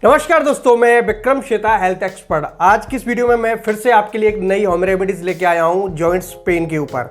नमस्कार दोस्तों, मैं विक्रम शेता, हेल्थ एक्सपर्ट। आज की इस वीडियो में मैं फिर से आपके लिए एक नई होम रेमेडीज लेके आया हूँ जॉइंट्स पेन के ऊपर।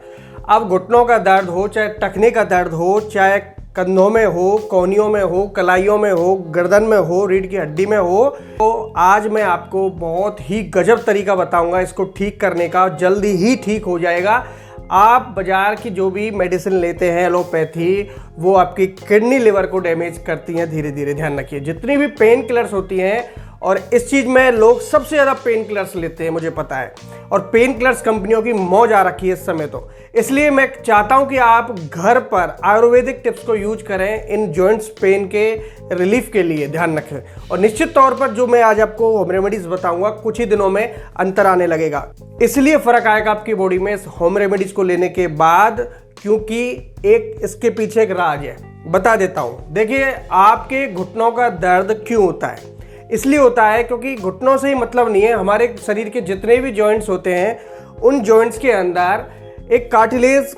अब घुटनों का दर्द हो, चाहे टखने का दर्द हो, चाहे कंधों में हो, कोहनियों में हो, कलाइयों में हो, गर्दन में हो, रीढ़ की हड्डी में हो, तो आज मैं आपको बहुत ही गजब तरीका बताऊंगा इसको ठीक करने का। जल्दी ही ठीक हो जाएगा। आप बाजार की जो भी मेडिसिन लेते हैं एलोपैथी, वो आपकी किडनी लिवर को डैमेज करती हैं धीरे धीरे। ध्यान रखिए, जितनी भी पेन किलर्स होती हैं, और इस चीज़ में लोग सबसे ज़्यादा पेन किलर्स लेते हैं, मुझे पता है। और पेन किलर्स कंपनियों की मौज आ रखी है इस समय। तो इसलिए मैं चाहता हूं कि आप घर पर आयुर्वेदिक टिप्स को यूज करें इन जॉइंट्स पेन के रिलीफ के लिए। ध्यान रखें, और निश्चित तौर पर जो मैं आज आपको होम रेमेडीज बताऊंगा, कुछ ही दिनों में अंतर आने लगेगा। इसलिए फर्क आएगा आपकी बॉडी में इस होम रेमेडीज को लेने के बाद, क्योंकि एक इसके पीछे एक राज है। बता देता हूं। देखिए, आपके घुटनों का दर्द क्यों होता है? इसलिए होता है क्योंकि घुटनों से ही मतलब नहीं है, हमारे शरीर के जितने भी जॉइंट्स होते हैं, उन जॉइंट्स के अंदर एक कार्टिलेज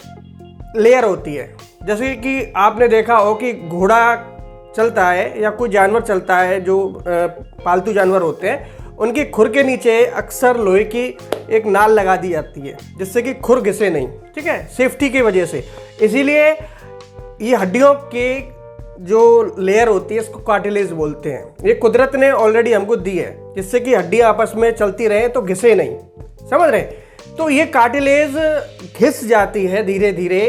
लेयर होती है। जैसे कि आपने देखा हो कि घोड़ा चलता है या कोई जानवर चलता है, जो पालतू जानवर होते हैं, उनकी खुर के नीचे अक्सर लोहे की एक नाल लगा दी जाती है, जिससे कि खुर घिसे नहीं। ठीक है, सेफ्टी की वजह से। इसीलिए ये हड्डियों के जो लेयर होती है, इसको कार्टिलेज बोलते हैं। ये कुदरत ने ऑलरेडी हमको दी है, जिससे कि हड्डियां आपस में चलती रहे तो घिसे नहीं। समझ रहे? तो ये कार्टिलेज घिस जाती है धीरे धीरे,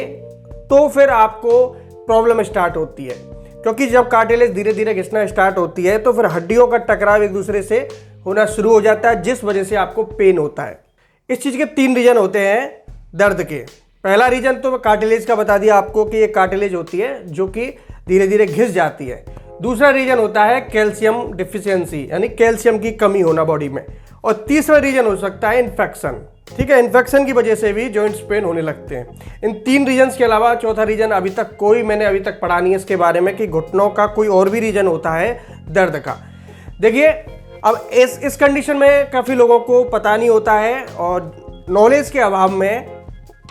तो फिर आपको प्रॉब्लम स्टार्ट होती है। क्योंकि जब कार्टिलेज धीरे धीरे घिसना स्टार्ट होती है, तो फिर हड्डियों का टकराव एक दूसरे से होना शुरू हो जाता है, जिस वजह से आपको पेन होता है। इस चीज़ के 3 रीजन होते हैं दर्द के। पहला रीजन तो कार्टिलेज का बता दिया आपको कि ये कार्टिलेज होती है जो कि धीरे धीरे घिस जाती है। दूसरा रीजन होता है कैल्शियम डिफिशियंसी, यानी कैल्शियम की कमी होना बॉडी में। और तीसरा रीजन हो सकता है इन्फेक्शन। ठीक है, इन्फेक्शन की वजह से भी जॉइंट्स पेन होने लगते हैं। इन 3 रीजन्स के अलावा चौथा रीजन मैंने अभी तक पढ़ा नहीं है इसके बारे में, कि घुटनों का कोई और भी रीजन होता है दर्द का। देखिए, अब इस कंडीशन में काफ़ी लोगों को पता नहीं होता है, और नॉलेज के अभाव में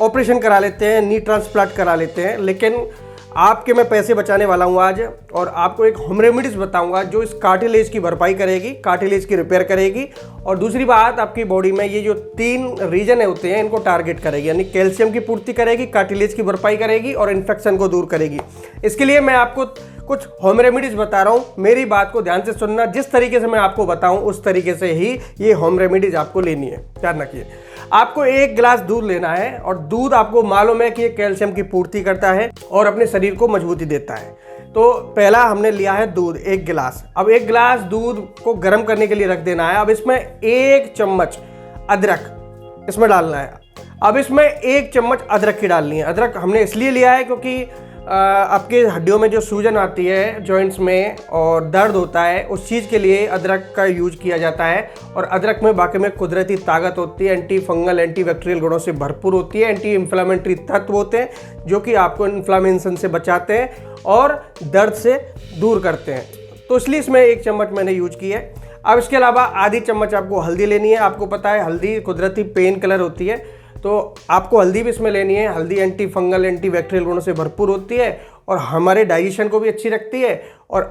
ऑपरेशन करा लेते हैं, नी ट्रांसप्लांट करा लेते हैं। लेकिन आपके मैं पैसे बचाने वाला हूं आज, और आपको एक होम रेमेडीज बताऊंगा जो इस कार्टिलेज की भरपाई करेगी, कार्टिलेज की रिपेयर करेगी। और दूसरी बात, आपकी बॉडी में ये जो 3 रीजन होते हैं, इनको टारगेट करेगी, यानी कैल्शियम की पूर्ति करेगी, कार्टिलेज की भरपाई करेगी और इन्फेक्शन को दूर करेगी। इसके लिए मैं आपको कुछ होम रेमेडीज बता रहा हूं। मेरी बात को ध्यान से सुनना। जिस तरीके से मैं आपको बताऊं, उस तरीके से ही ये होम रेमेडीज आपको लेनी है। ध्यान रखिए, आपको 1 गिलास दूध लेना है, और दूध आपको मालूम है कि ये कैल्शियम की पूर्ति करता है और अपने शरीर को मजबूती देता है। तो पहला हमने लिया है दूध, 1 गिलास। अब 1 गिलास दूध को गर्म करने के लिए रख देना है। अब इसमें 1 चम्मच अदरक इसमें डालना है। अब इसमें 1 चम्मच अदरक की डालनी है। अदरक हमने इसलिए लिया है क्योंकि आपके हड्डियों में जो सूजन आती है जॉइंट्स में और दर्द होता है, उस चीज़ के लिए अदरक का यूज किया जाता है। और अदरक में वाकई में कुदरती ताकत होती है, एंटी फंगल एंटी बैक्टीरियल गुणों से भरपूर होती है। एंटी इन्फ्लामेटरी तत्व होते हैं जो कि आपको इन्फ्लामेशन से बचाते हैं और दर्द से दूर करते हैं। तो इसलिए इसमें 1 चम्मच मैंने यूज की है। अब इसके अलावा आधी चम्मच आपको हल्दी लेनी है। आपको पता है हल्दी कुदरती पेन किलर होती है, तो आपको हल्दी भी इसमें लेनी है। हल्दी एंटी फंगल एंटी बैक्टीरियल गुणों से भरपूर होती है और हमारे डाइजेशन को भी अच्छी रखती है और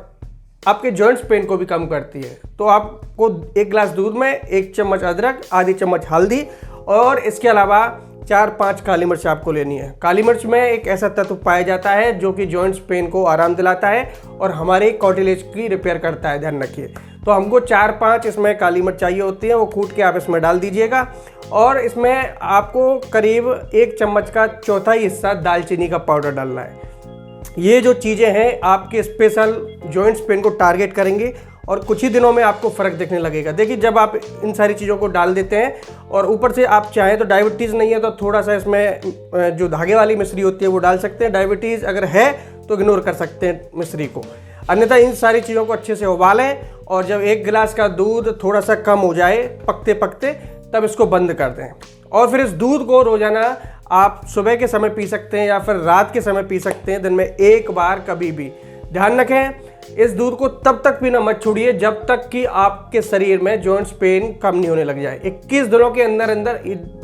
आपके जॉइंट्स पेन को भी कम करती है। तो आपको 1 गिलास दूध में 1 चम्मच अदरक, आधी चम्मच हल्दी, और इसके अलावा 4-5 काली मिर्च आपको लेनी है। काली मिर्च में एक ऐसा तत्व पाया जाता है जो कि जॉइंट्स पेन को आराम दिलाता है और हमारे कार्टिलेज की रिपेयर करता है। ध्यान रखिए, तो हमको 4-5 इसमें काली मिर्च चाहिए होती है। वो कूट के आप इसमें डाल दीजिएगा। और इसमें आपको करीब 1 चम्मच का चौथाई हिस्सा दालचीनी का पाउडर डालना है। ये जो चीज़ें हैं आपके स्पेशल जॉइंट्स पेन को टारगेट करेंगे और कुछ ही दिनों में आपको फ़र्क दिखने लगेगा। देखिए, जब आप इन सारी चीज़ों को डाल देते हैं और ऊपर से आप चाहें तो डायबिटीज़ नहीं है तो थोड़ा सा इसमें जो धागे वाली मिश्री होती है वो डाल सकते हैं। डायबिटीज़ अगर है तो इग्नोर कर सकते हैं मिश्री को। अन्यथा इन सारी चीज़ों को अच्छे से उबालें, और जब 1 गिलास का दूध थोड़ा सा कम हो जाए पकते पकते, तब इसको बंद कर दें। और फिर इस दूध को रोज़ाना आप सुबह के समय पी सकते हैं या फिर रात के समय पी सकते हैं, दिन में 1 बार कभी भी। ध्यान रखें, इस दूध को तब तक पीना मत छोड़िए जब तक कि आपके शरीर में जॉइंट्स पेन कम नहीं होने लग जाए। 21 दिनों के अंदर अंदर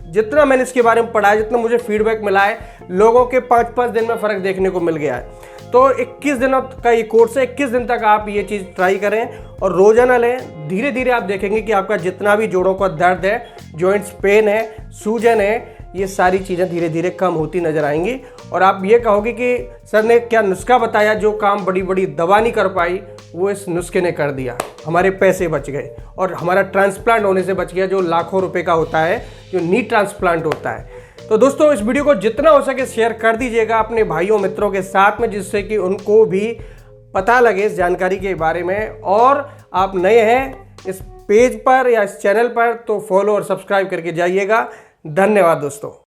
जितना मैंने इसके बारे में पढ़ा है, जितना मुझे फीडबैक मिला है, लोगों के 5-5 दिन में फ़र्क देखने को मिल गया है। तो 21 दिनों का ये कोर्स है, 21 दिन तक आप ये चीज़ ट्राई करें और रोजाना लें। धीरे धीरे आप देखेंगे कि आपका जितना भी जोड़ों का दर्द है, जॉइंट्स पेन है, सूजन है, ये सारी चीज़ें धीरे धीरे कम होती नजर आएंगी। और आप ये कहोगे कि सर ने क्या नुस्खा बताया, जो काम बड़ी बड़ी दवा नहीं कर पाई वो इस नुस्खे ने कर दिया। हमारे पैसे बच गए और हमारा ट्रांसप्लांट होने से बच गया, जो लाखों रुपए का होता है, जो नी ट्रांसप्लांट होता है। तो दोस्तों इस वीडियो को जितना हो सके शेयर कर दीजिएगा अपने भाइयों मित्रों के साथ में, जिससे कि उनको भी पता लगे इस जानकारी के बारे में। और आप नए हैं इस पेज पर या इस चैनल पर तो फॉलो और सब्सक्राइब करके जाइएगा। धन्यवाद दोस्तों।